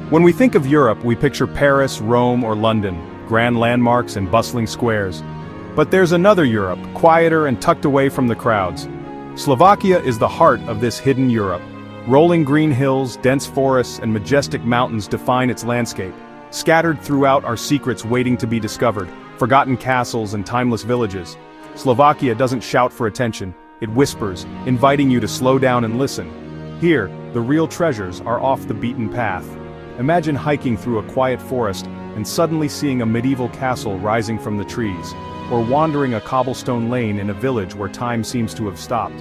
When we think of Europe, we picture Paris, Rome, or London, grand landmarks and bustling squares. But there's another Europe, quieter and tucked away from the crowds. Slovakia is the heart of this hidden Europe. Rolling green hills, dense forests, and majestic mountains define its landscape. Scattered throughout are secrets waiting to be discovered, forgotten castles and timeless villages. Slovakia doesn't shout for attention, it whispers, inviting you to slow down and listen. Here, the real treasures are off the beaten path. Imagine hiking through a quiet forest and suddenly seeing a medieval castle rising from the trees, or wandering a cobblestone lane in a village where time seems to have stopped.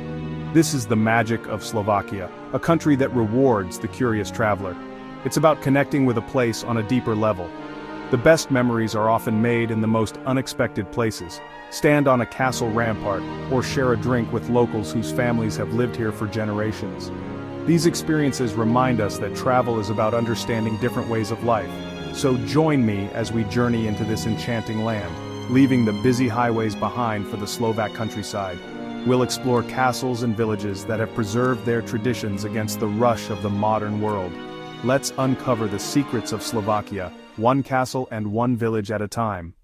This is the magic of Slovakia, a country that rewards the curious traveler. It's about connecting with a place on a deeper level. The best memories are often made in the most unexpected places. Stand on a castle rampart, or share a drink with locals whose families have lived here for generations. These experiences remind us that travel is about understanding different ways of life. So join me as we journey into this enchanting land, leaving the busy highways behind for the Slovak countryside. We'll explore castles and villages that have preserved their traditions against the rush of the modern world. Let's uncover the secrets of Slovakia, one castle and one village at a time.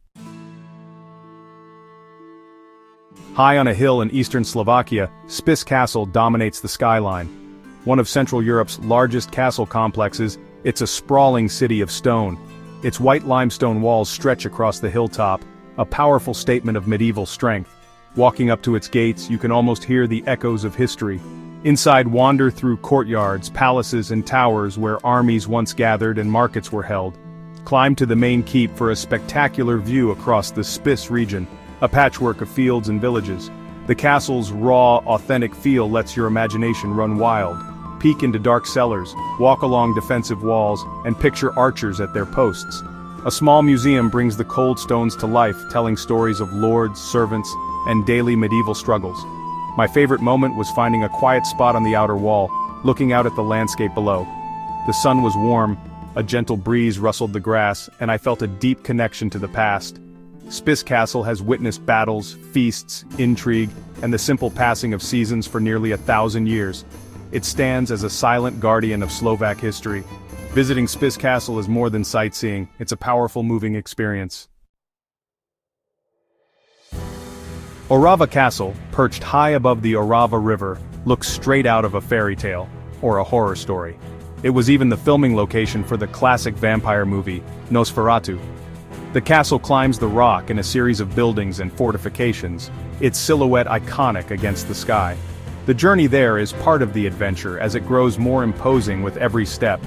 High on a hill in eastern Slovakia, Spiš Castle dominates the skyline. One of Central Europe's largest castle complexes, it's a sprawling city of stone. Its white limestone walls stretch across the hilltop, a powerful statement of medieval strength. Walking up to its gates, you can almost hear the echoes of history. Inside, wander through courtyards, palaces and towers where armies once gathered and markets were held. Climb to the main keep for a spectacular view across the Spiš region, a patchwork of fields and villages. The castle's raw, authentic feel lets your imagination run wild. Peek into dark cellars, walk along defensive walls, and picture archers at their posts. A small museum brings the cold stones to life, telling stories of lords, servants, and daily medieval struggles. My favorite moment was finding a quiet spot on the outer wall, looking out at the landscape below. The sun was warm, a gentle breeze rustled the grass, and I felt a deep connection to the past. Spiš Castle has witnessed battles, feasts, intrigue, and the simple passing of seasons for nearly 1,000 years. It stands as a silent guardian of Slovak history. Visiting Spiš Castle is more than sightseeing, it's a powerful moving experience. Orava Castle, perched high above the Orava River, looks straight out of a fairy tale, or a horror story. It was even the filming location for the classic vampire movie, Nosferatu. The castle climbs the rock in a series of buildings and fortifications, its silhouette iconic against the sky. The journey there is part of the adventure as it grows more imposing with every step.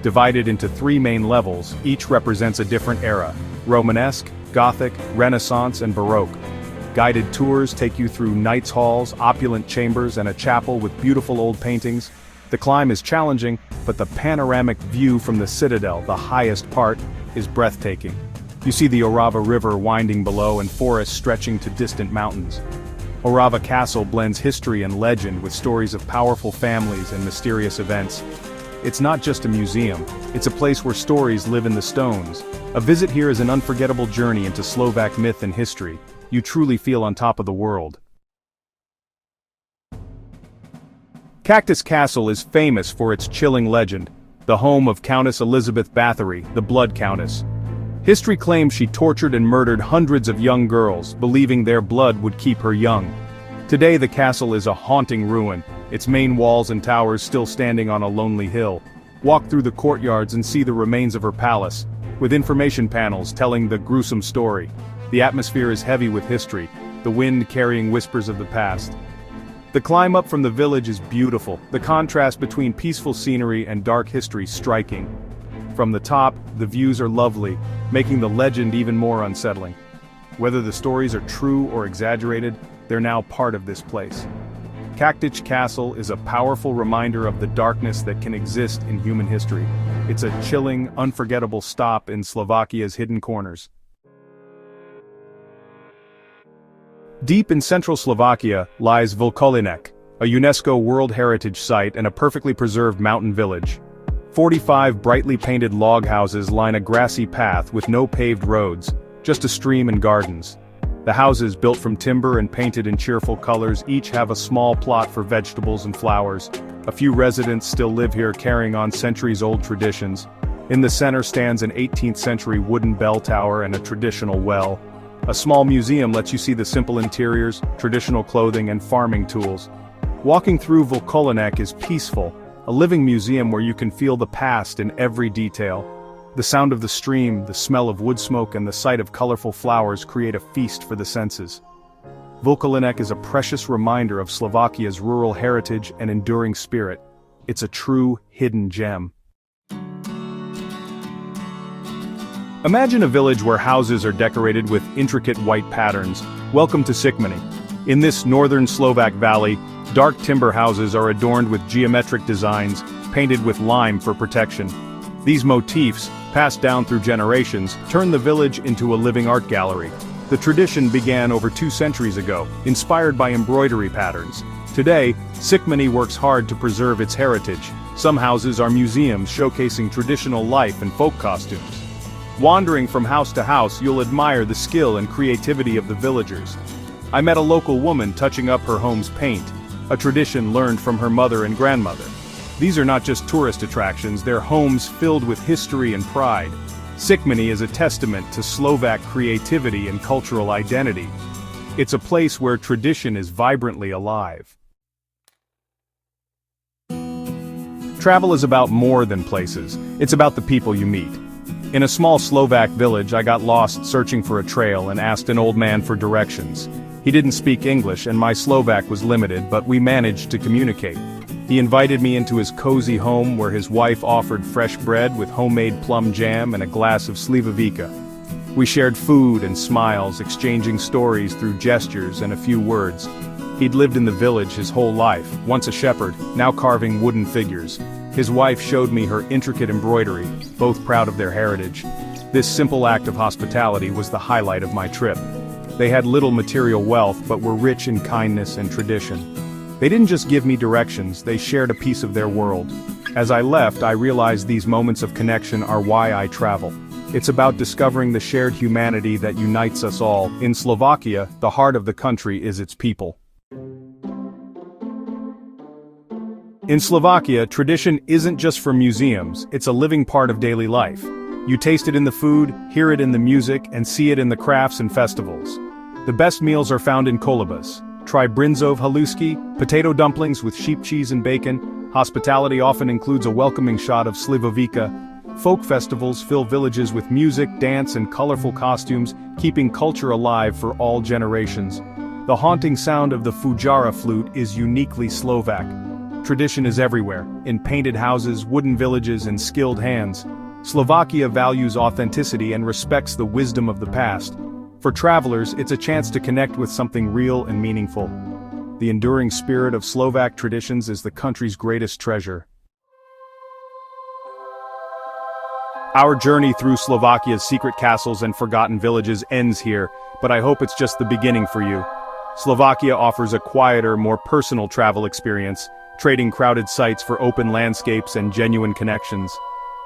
Divided into 3 main levels, each represents a different era: Romanesque, Gothic, Renaissance, and Baroque. Guided tours take you through knights' halls, opulent chambers, and a chapel with beautiful old paintings. The climb is challenging, but the panoramic view from the citadel, the highest part, is breathtaking. You see the Orava River winding below and forests stretching to distant mountains. Orava Castle blends history and legend with stories of powerful families and mysterious events. It's not just a museum, it's a place where stories live in the stones. A visit here is an unforgettable journey into Slovak myth and history. You truly feel on top of the world. Čachtice Castle is famous for its chilling legend, the home of Countess Elizabeth Bathory, the Blood Countess. History claims she tortured and murdered hundreds of young girls, believing their blood would keep her young. Today the castle is a haunting ruin, its main walls and towers still standing on a lonely hill. Walk through the courtyards and see the remains of her palace, with information panels telling the gruesome story. The atmosphere is heavy with history, the wind carrying whispers of the past. The climb up from the village is beautiful, the contrast between peaceful scenery and dark history striking. From the top, the views are lovely, making the legend even more unsettling. Whether the stories are true or exaggerated, they're now part of this place. Čachtice Castle is a powerful reminder of the darkness that can exist in human history. It's a chilling, unforgettable stop in Slovakia's hidden corners. Deep in central Slovakia lies Vlkolínec, a UNESCO World Heritage Site and a perfectly preserved mountain village. 45 brightly painted log houses line a grassy path with no paved roads, just a stream and gardens. The houses, built from timber and painted in cheerful colors, each have a small plot for vegetables and flowers. A few residents still live here carrying on centuries-old traditions. In the center stands an 18th century wooden bell tower and a traditional well. A small museum lets you see the simple interiors, traditional clothing and farming tools. Walking through Vlkolínec is peaceful, a living museum where you can feel the past in every detail. The sound of the stream, the smell of wood smoke and the sight of colorful flowers create a feast for the senses. Vlkolínec is a precious reminder of Slovakia's rural heritage and enduring spirit. It's a true hidden gem. Imagine a village where houses are decorated with intricate white patterns. Welcome to Šišmany. In this northern Slovak valley, dark timber houses are adorned with geometric designs, painted with lime for protection. These motifs, passed down through generations, turn the village into a living art gallery. The tradition began over 2 centuries ago, inspired by embroidery patterns. Today, Šišmany works hard to preserve its heritage. Some houses are museums showcasing traditional life and folk costumes. Wandering from house to house, you'll admire the skill and creativity of the villagers. I met a local woman touching up her home's paint, a tradition learned from her mother and grandmother. These are not just tourist attractions, they're homes filled with history and pride. Šišmany is a testament to Slovak creativity and cultural identity. It's a place where tradition is vibrantly alive. Travel is about more than places, it's about the people you meet. In a small Slovak village, I got lost searching for a trail and asked an old man for directions. He didn't speak English and my Slovak was limited, but we managed to communicate. He invited me into his cozy home where his wife offered fresh bread with homemade plum jam and a glass of slivovika. We shared food and smiles, exchanging stories through gestures and a few words. He'd lived in the village his whole life, once a shepherd, now carving wooden figures. His wife showed me her intricate embroidery, both proud of their heritage. This simple act of hospitality was the highlight of my trip. They had little material wealth but were rich in kindness and tradition. They didn't just give me directions, they shared a piece of their world. As I left, I realized these moments of connection are why I travel. It's about discovering the shared humanity that unites us all. In Slovakia, the heart of the country is its people. In Slovakia, tradition isn't just for museums, it's a living part of daily life. You taste it in the food, hear it in the music, and see it in the crafts and festivals. The best meals are found in kolobas. Try brinzov haluski, potato dumplings with sheep cheese and bacon. Hospitality often includes a welcoming shot of slivovika. Folk festivals fill villages with music, dance, and colorful costumes, keeping culture alive for all generations. The haunting sound of the fujara flute is uniquely Slovak. Tradition is everywhere, in painted houses, wooden villages, and skilled hands. Slovakia values authenticity and respects the wisdom of the past. For travelers, it's a chance to connect with something real and meaningful. The enduring spirit of Slovak traditions is the country's greatest treasure. Our journey through Slovakia's secret castles and forgotten villages ends here, but I hope it's just the beginning for you. Slovakia offers a quieter, more personal travel experience, trading crowded sites for open landscapes and genuine connections.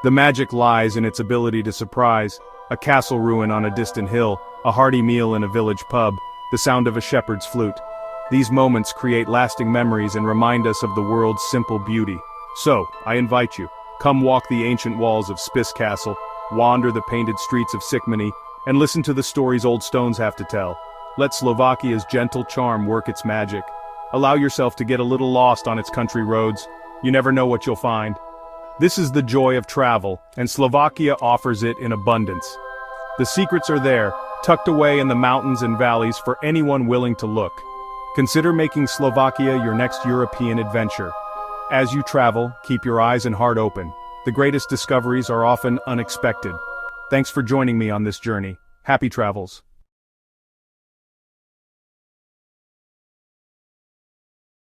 The magic lies in its ability to surprise, a castle ruin on a distant hill, a hearty meal in a village pub, the sound of a shepherd's flute. These moments create lasting memories and remind us of the world's simple beauty. So, I invite you, come walk the ancient walls of Spiš Castle, wander the painted streets of Šišmany, and listen to the stories old stones have to tell. Let Slovakia's gentle charm work its magic. Allow yourself to get a little lost on its country roads. You never know what you'll find. This is the joy of travel, and Slovakia offers it in abundance. The secrets are there, tucked away in the mountains and valleys for anyone willing to look. Consider making Slovakia your next European adventure. As you travel, keep your eyes and heart open. The greatest discoveries are often unexpected. Thanks for joining me on this journey. Happy travels.